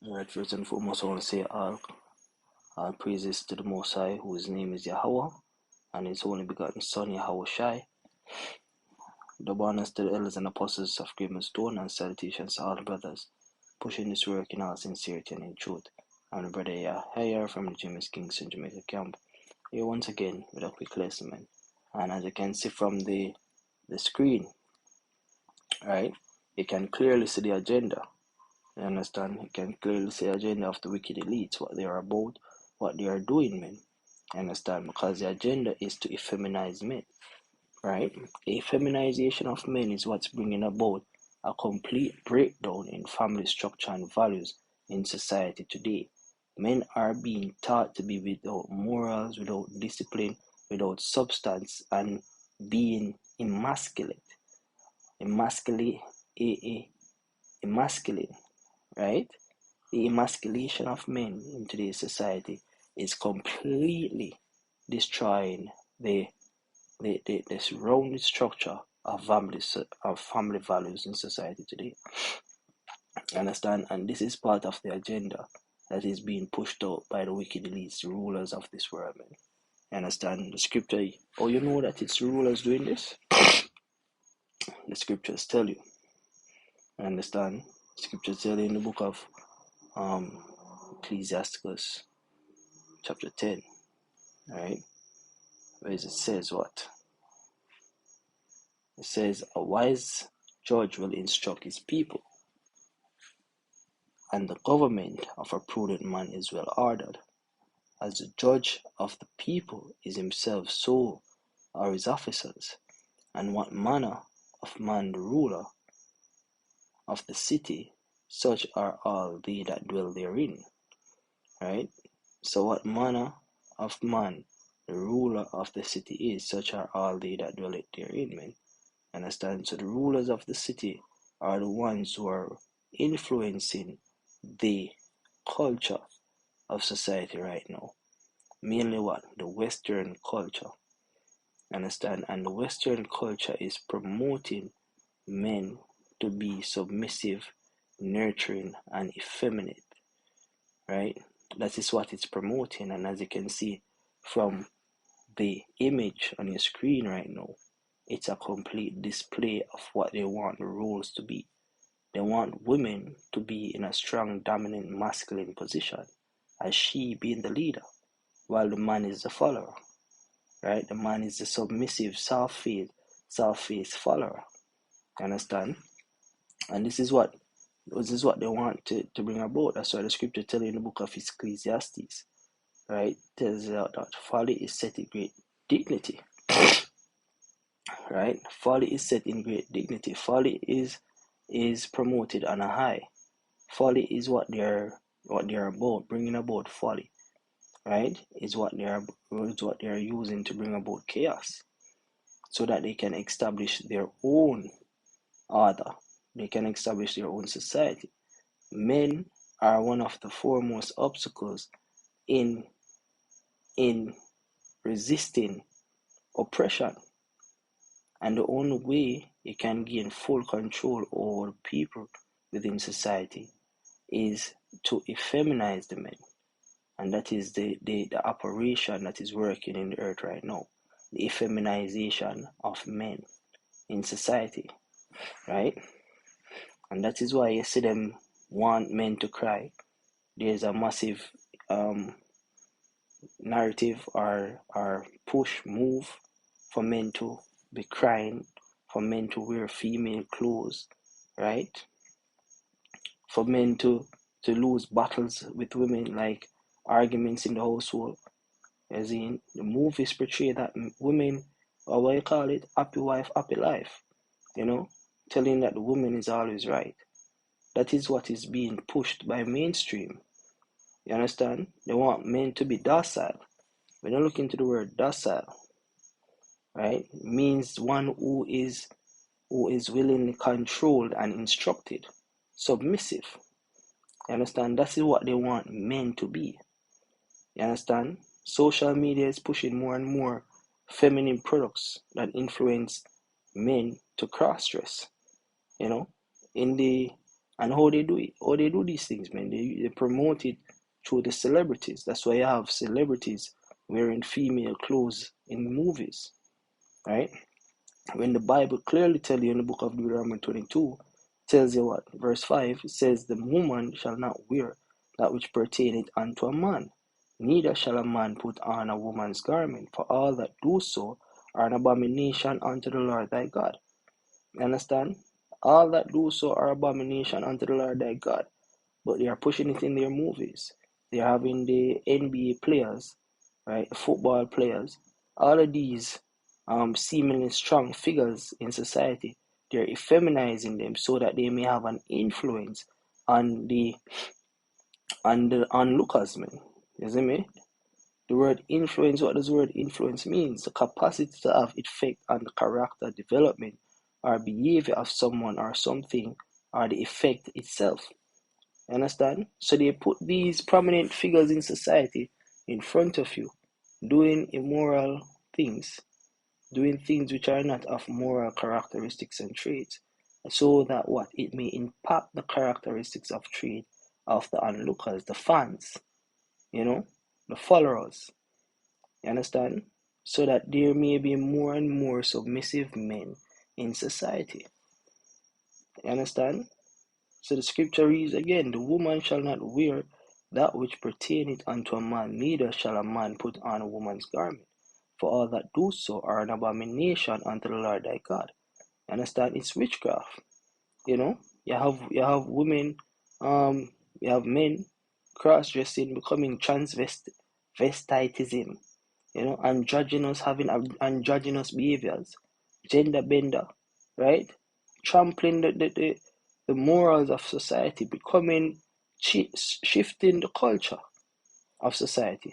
Alright, first and foremost, I want to say all praises to the Most High, whose name is Yahweh, and His only begotten Son, Yahweh Shai. Double honors to the elders and apostles of Great Stone, and salutations to all the brothers, pushing this work in all sincerity and in truth. I'm the brother Yahya from the James Kingston, Jamaica camp, here once again with a quick lesson, man. And as you can see from the screen, right, you can clearly see the agenda. You understand? You can clearly see the agenda of the wicked elites, what they are about, what they are doing, man. You understand? Because the agenda is to effeminize men, right? The feminization of men is what's bringing about a complete breakdown in family structure and values in society today. Men are being taught to be without morals, without discipline, without substance, and being emasculate. Emasculate, emasculate, right? The emasculation of men in today's society is completely destroying the surrounding structure of family values in society today. Understand? And this is part of the agenda that is being pushed out by the wicked elites, the rulers of this world, man. Understand? The scripture, oh, you know that it's the rulers doing this? The scriptures tell you. Understand? The scriptures tell you in the book of Ecclesiasticus, chapter 10, right? Where it says what? It says, a wise judge will instruct his people, and the government of a prudent man is well ordered. As the judge of the people is himself, so are his officers. And what manner of man the ruler of the city, such are all they that dwell therein. Right? So what manner of man the ruler of the city is, such are all they that dwell therein, man. Understand? So the rulers of the city are the ones who are influencing the culture of society right now. Mainly what? The Western culture. Understand? And the Western culture is promoting men to be submissive, nurturing, and effeminate. Right? That is what it's promoting. And as you can see from the image on your screen right now, it's a complete display of what they want the roles to be. They want women to be in a strong, dominant, masculine position, as she being the leader, while the man is the follower, right? The man is the submissive, soft-faced follower. Understand? And this is what they want to bring about. That's why the scripture tells you in the book of Ecclesiastes, right? Tells you that folly is set in great dignity, right? Folly is set in great dignity. Folly is promoted on a high. Folly is what they're about, bringing about folly, right? Is what they are using to bring about chaos, so that they can establish their own order. They can establish their own society. Men are one of the foremost obstacles in resisting oppression, and the only way you can gain full control over people within society is to effeminize the men. And that is the operation that is working in the earth right now. The effeminization of men in society, right? And that is why you see them want men to cry. There's a massive narrative or push move for men to be crying, for men to wear female clothes, right? For men to lose battles with women, like arguments in the household. As in, the movies portray that women, or what you call it, happy wife, happy life, telling that the woman is always right. That is what is being pushed by mainstream. You understand? They want men to be docile. When you look into the word docile, right, it means one who is willingly controlled and instructed, submissive. You understand? That is what they want men to be. You understand? Social media is pushing more and more feminine products that influence men to cross-dress. In the And how they do it, how they do these things, man, they promote it through the celebrities. That's why you have celebrities wearing female clothes in movies, right? When the Bible clearly tells you in the book of Deuteronomy 22, tells you what? Verse 5, it says, the woman shall not wear that which pertaineth unto a man, neither shall a man put on a woman's garment, for all that do so are an abomination unto the Lord thy God. You understand? All that do so are abomination unto the Lord thy God. But they are pushing it in their movies. They're having the NBA players, right? Football players. All of these seemingly strong figures in society, they're effeminizing them so that they may have an influence on the onlookers, man. You see me? The word influence, what does the word influence means? The capacity to have effect on the character development or behavior of someone or something or the effect itself. You understand? So they put these prominent figures in society in front of you, doing immoral things, doing things which are not of moral characteristics and traits, so that what? It may impact the characteristics of trait of the onlookers, the fans, you know, the followers. You understand? So that there may be more and more submissive men in society. You understand? So the scripture reads again, the woman shall not wear that which pertaineth unto a man, neither shall a man put on a woman's garment. For all that do so are an abomination unto the Lord thy God. You understand? It's witchcraft. You know, you have women, you have men cross dressing, becoming transvestitism, you know, androgynous, having androgynous behaviors, gender bender, right? Trampling the morals of society, becoming shifting the culture of society,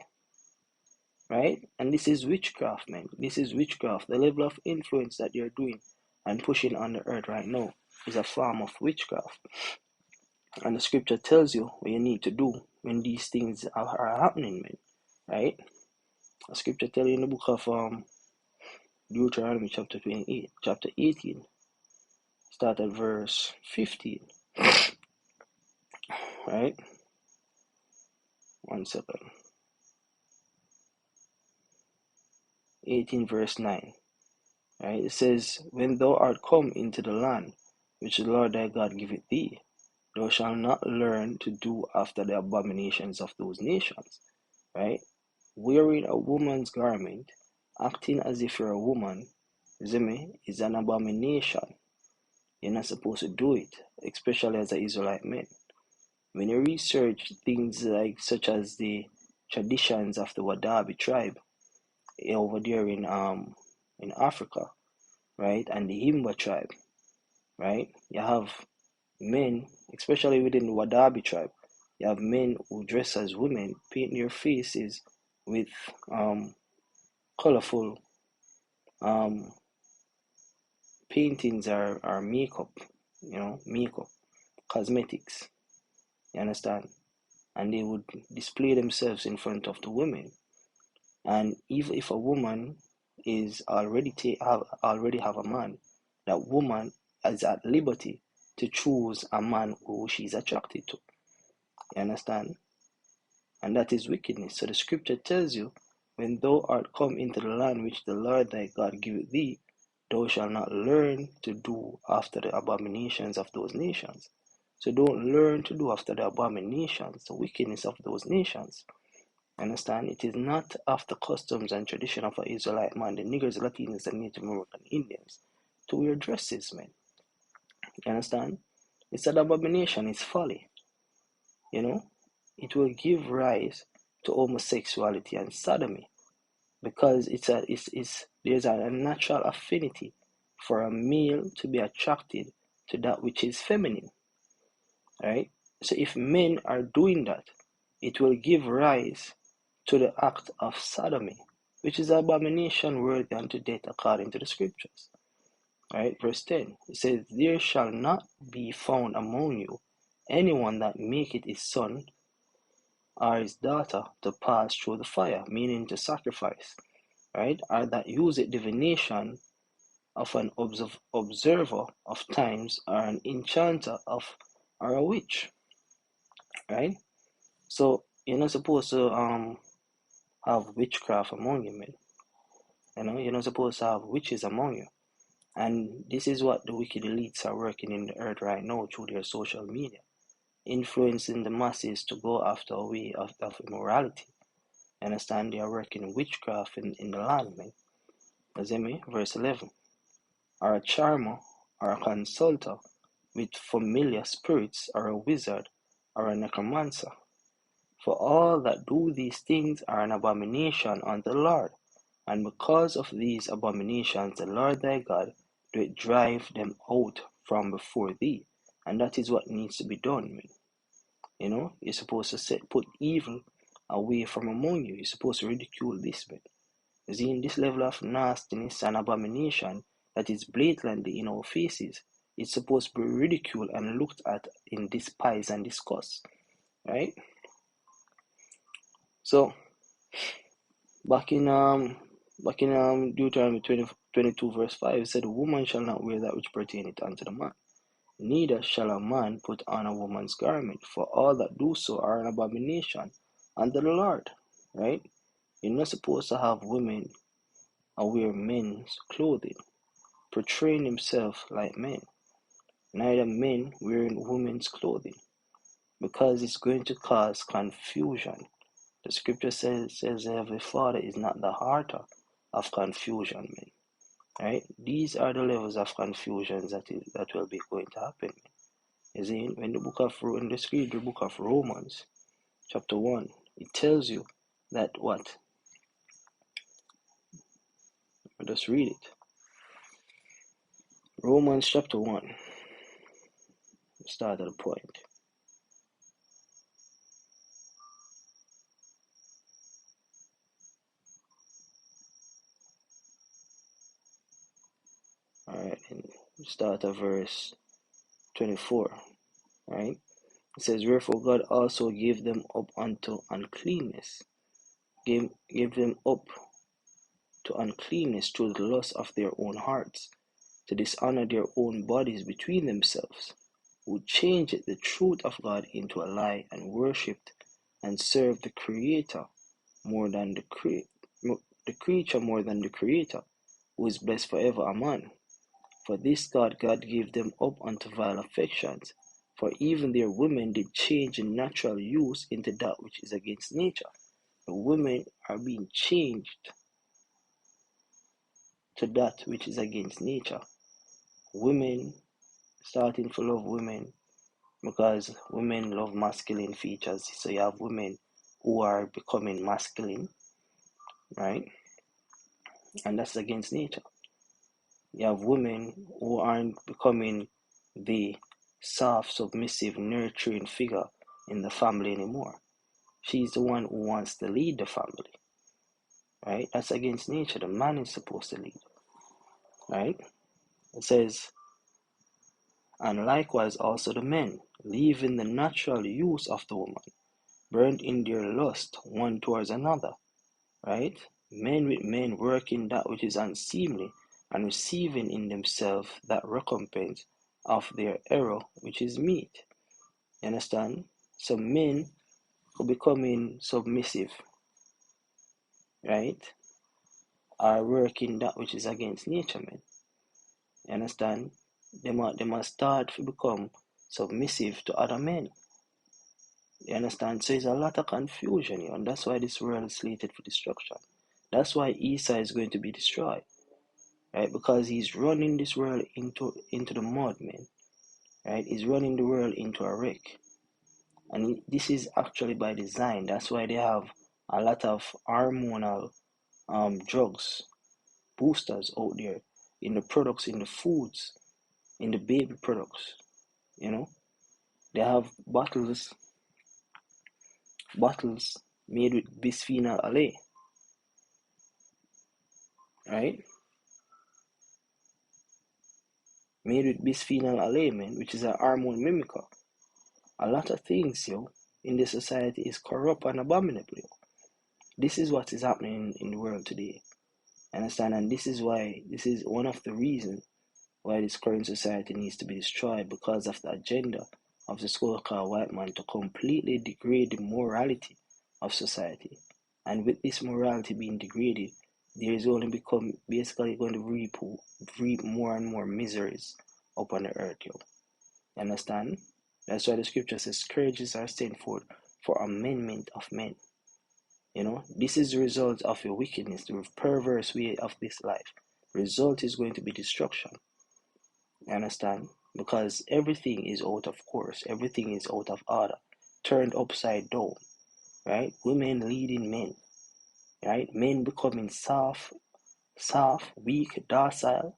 right? And this is witchcraft, man. This is witchcraft. The level of influence that you're doing and pushing on the earth right now is a form of witchcraft. And the scripture tells you what you need to do when these things are happening, man, right? The scripture tells you in the book of Deuteronomy chapter 28, chapter 18, start at verse 15, right? 1 second. 18 verse 9, right? It says, when thou art come into the land which the Lord thy God giveth thee, thou shalt not learn to do after the abominations of those nations, right? Wearing a woman's garment, acting as if you're a woman, is an abomination. You're not supposed to do it, especially as an Israelite man. When you research things like such as the traditions of the Wadabi tribe over there in Africa, right, and the Himba tribe, right, you have men, especially within the Wadabi tribe, you have men who dress as women, paint their faces with colorful um, paintings or makeup, makeup, cosmetics. You understand? And they would display themselves in front of the women. And if a woman is already have a man, that woman is at liberty to choose a man who she's attracted to. You understand? And that is wickedness. So the scripture tells you, when thou art come into the land which the Lord thy God giveth thee, thou shalt not learn to do after the abominations of those nations. So don't learn to do after the abominations, the wickedness of those nations. Understand? It is not after customs and tradition of an Israelite man, the niggers, Latinos, and Native American Indians, to wear dresses, man. You understand? It's an abomination, it's folly. You know? It will give rise to homosexuality and sodomy because there's a natural affinity for a male to be attracted to that which is feminine. Right? So if men are doing that, it will give rise to the act of sodomy, which is abomination worthy unto death according to the scriptures. Right? Verse 10, it says, there shall not be found among you anyone that maketh his son or his daughter to pass through the fire, meaning to sacrifice, right? Or that useth divination of an observer of times, or an enchanter of or a witch, right? So you're not supposed to have witchcraft among you, man. You're not supposed to have witches among you. And this is what the wicked elites are working in the earth right now through their social media, influencing the masses to go after a way of immorality. Understand? They are working witchcraft in the land, man. You see me? Verse 11. Or a charmer, or a consulter with familiar spirits, or a wizard, or a necromancer. For all that do these things are an abomination unto the Lord. And because of these abominations, the Lord thy God doth drive them out from before thee. And that is what needs to be done, man. You're supposed to put evil away from among you. You're supposed to ridicule this, man. You see, in this level of nastiness and abomination that is blatantly in our faces, it's supposed to be ridiculed and looked at in despise and disgust, right? So back in Deuteronomy 22 verse 5, it said, "The woman shall not wear that which pertaineth unto the man, neither shall a man put on a woman's garment, for all that do so are an abomination unto the Lord," right? You're not supposed to have women wear men's clothing, portraying themselves like men, neither men wearing women's clothing, because it's going to cause confusion. The scripture says the Heavenly Father is not the author of confusion, man. Right? These are the levels of confusions that will be going to happen. You see, when let's read the book of Romans, chapter 1, it tells you that what? Let's read it. Romans chapter 1, start at the point. Alright, and start at verse 24. Right? It says, "Wherefore God also gave them up unto uncleanness, gave them up to uncleanness through the lust of their own hearts, to dishonor their own bodies between themselves, who changed the truth of God into a lie, and worshipped and served the Creator more than the creature more than the Creator, who is blessed forever. Amen. For this God gave them up unto vile affections, for even their women did change in natural use into that which is against nature." The women are being changed to that which is against nature. Women starting to love women because women love masculine features. So you have women who are becoming masculine, right? And that's against nature. You have women who aren't becoming the soft, submissive, nurturing figure in the family anymore. She's the one who wants to lead the family, right? That's against nature. The man is supposed to lead, right? It says, "And likewise also the men, leaving the natural use of the woman, burned in their lust one towards another," right? Men with men working that which is unseemly, and receiving in themselves that recompense of their error which is meet. You understand? So men who becoming submissive, right, are working that which is against nature, man. You understand? They must start to become submissive to other men. You understand? So there's a lot of confusion here, and that's why this world is slated for destruction. That's why Esau is going to be destroyed, right? Because he's running this world into the mud, man, right? He's running the world into a wreck, and this is actually by design. That's why they have a lot of hormonal drugs, boosters out there in the products, in the foods, in the baby products. They have bottles made with bisphenol A, right? Made with bisphenol A, man, which is a hormone mimicker. A lot of things, in this society is corrupt and abominable. This is what is happening in the world today. Understand? And this is one of the reasons why this current society needs to be destroyed, because of the agenda of the so-called white man to completely degrade the morality of society. And with this morality being degraded, there is only become basically going to reap more and more miseries upon the earth, yo. You understand? That's why the scripture says scourges are sent forth for amendment of men. This is the result of your wickedness, the perverse way of this life. The result is going to be destruction. You understand? Because everything is out of course, everything is out of order, turned upside down, right? Women leading men, right? Men becoming soft, weak, docile,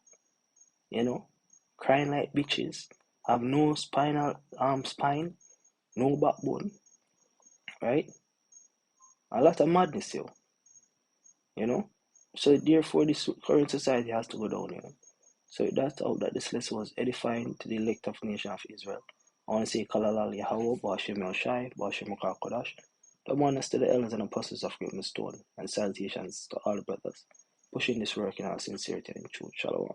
crying like bitches, have no spine, no backbone, right? A lot of madness, you know. So therefore, this current society has to go down, So that's how that this lesson was edifying to the elect of nation of Israel. I want to say Kalalal Yahweh, Bashim El Shai, Bashim Kodash. The honors to the elders and apostles of Great Stone, and salutations to all brothers, pushing this work in all sincerity and truth. Shalom.